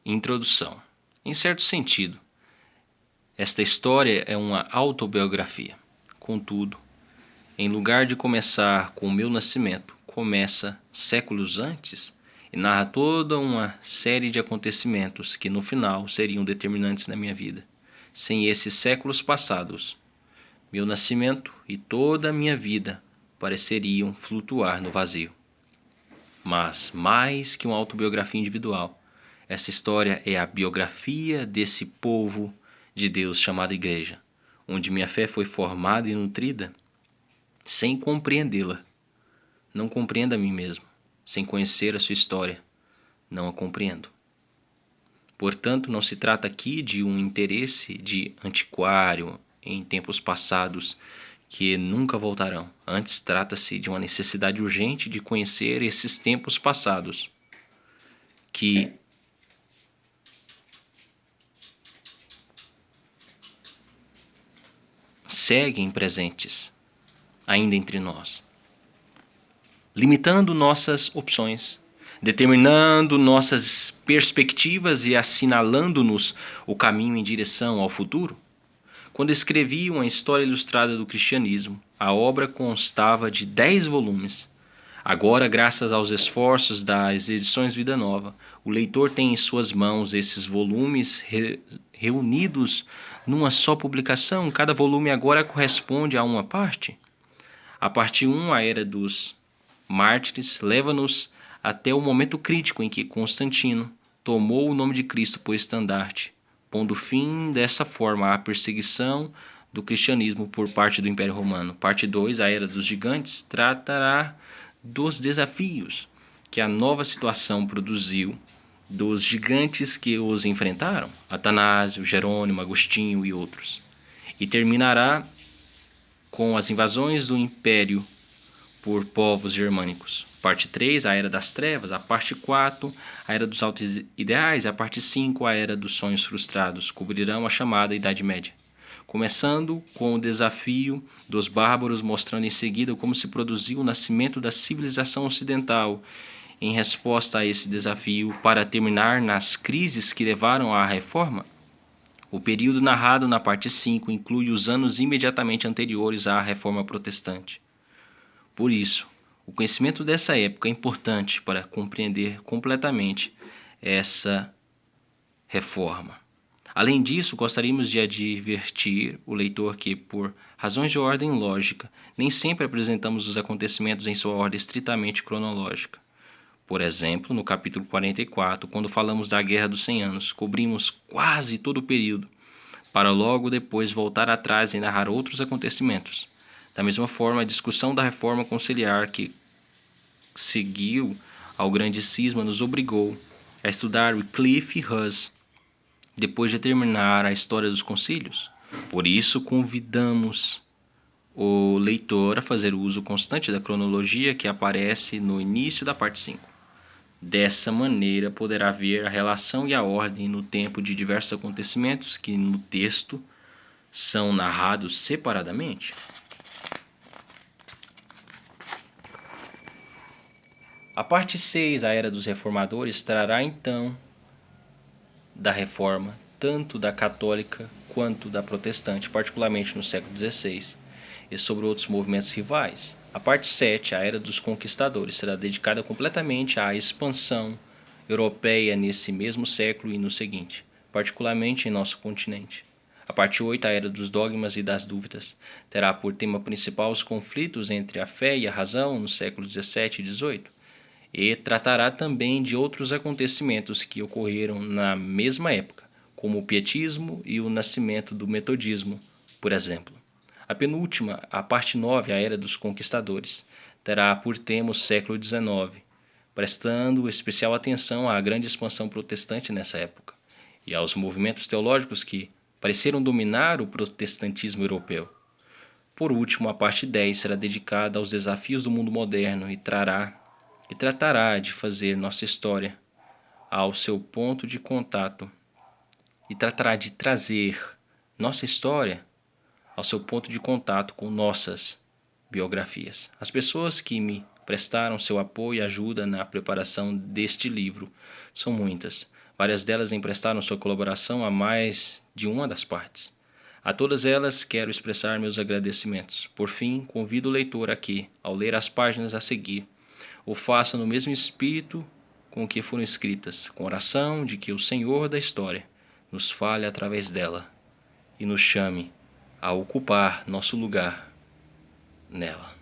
Introdução. Em certo sentido, esta história é uma autobiografia. Contudo, em lugar de começar com o meu nascimento, começa séculos antes e narra toda uma série de acontecimentos que no final seriam determinantes na minha vida. Sem esses séculos passados, meu nascimento e toda a minha vida pareceriam flutuar no vazio. Mas, mais que uma autobiografia individual, essa história é a biografia desse povo de Deus chamado Igreja, onde minha fé foi formada e nutrida sem compreendê-la. Não compreendo a mim mesmo. Sem conhecer a sua história, não a compreendo. Portanto, não se trata aqui de um interesse de antiquário em tempos passados que nunca voltarão. Antes, trata-se de uma necessidade urgente de conhecer esses tempos passados que seguem presentes ainda entre nós, limitando nossas opções, determinando nossas perspectivas e assinalando-nos o caminho em direção ao futuro. Quando escrevi uma história ilustrada do cristianismo, a obra constava de 10 volumes. Agora, graças aos esforços das edições Vida Nova, o leitor tem em suas mãos esses volumes reunidos numa só publicação. Cada volume agora corresponde a uma parte. A parte 1, a Era dos Mártires, leva-nos até o momento crítico em que Constantino tomou o nome de Cristo por estandarte, pondo fim dessa forma à perseguição do cristianismo por parte do Império Romano. Parte 2, a Era dos Gigantes, tratará dos desafios que a nova situação produziu, dos gigantes que os enfrentaram, Atanásio, Jerônimo, Agostinho e outros. E terminará com as invasões do Império por povos germânicos. Parte 3, a Era das Trevas. A parte 4, a Era dos Altos Ideais. A parte 5, a Era dos Sonhos Frustrados. Cobrirão a chamada Idade Média. Começando com o desafio dos bárbaros, mostrando em seguida como se produziu o nascimento da civilização ocidental em resposta a esse desafio, para terminar nas crises que levaram à reforma. O período narrado na parte 5 inclui os anos imediatamente anteriores à Reforma Protestante. Por isso, o conhecimento dessa época é importante para compreender completamente essa reforma. Além disso, gostaríamos de advertir o leitor que, por razões de ordem lógica, nem sempre apresentamos os acontecimentos em sua ordem estritamente cronológica. Por exemplo, no capítulo 44, quando falamos da Guerra dos 100 Anos, cobrimos quase todo o período, para logo depois voltar atrás e narrar outros acontecimentos. Da mesma forma, a discussão da reforma conciliar que seguiu ao grande cisma nos obrigou a estudar Wycliffe e Hus, depois de terminar a história dos concílios. Por isso, convidamos o leitor a fazer uso constante da cronologia que aparece no início da parte 5. Dessa maneira, poderá ver a relação e a ordem no tempo de diversos acontecimentos que no texto são narrados separadamente. A parte 6, a Era dos Reformadores, trará então da reforma, tanto da católica quanto da protestante, particularmente no século XVI, e sobre outros movimentos rivais. A parte 7, a Era dos Conquistadores, será dedicada completamente à expansão europeia nesse mesmo século e no seguinte, particularmente em nosso continente. A parte 8, a Era dos Dogmas e das Dúvidas, terá por tema principal os conflitos entre a fé e a razão nos séculos XVII e XVIII, e tratará também de outros acontecimentos que ocorreram na mesma época, como o pietismo e o nascimento do metodismo, por exemplo. A penúltima, a parte 9, a Era dos Conquistadores, terá por tema o século XIX, prestando especial atenção à grande expansão protestante nessa época e aos movimentos teológicos que pareceram dominar o protestantismo europeu. Por último, a parte 10 será dedicada aos desafios do mundo moderno e tratará de fazer nossa história ao seu ponto de contato e tratará de trazer nossa história ao seu ponto de contato com nossas biografias. As pessoas que me prestaram seu apoio e ajuda na preparação deste livro são muitas, Várias delas emprestaram sua colaboração a mais de uma das partes. A todas elas quero expressar meus agradecimentos. Por fim, convido o leitor a que, ao ler as páginas a seguir, o faça no mesmo espírito com que foram escritas, com oração de que o Senhor da história nos fale através dela e nos chame a ocupar nosso lugar nela.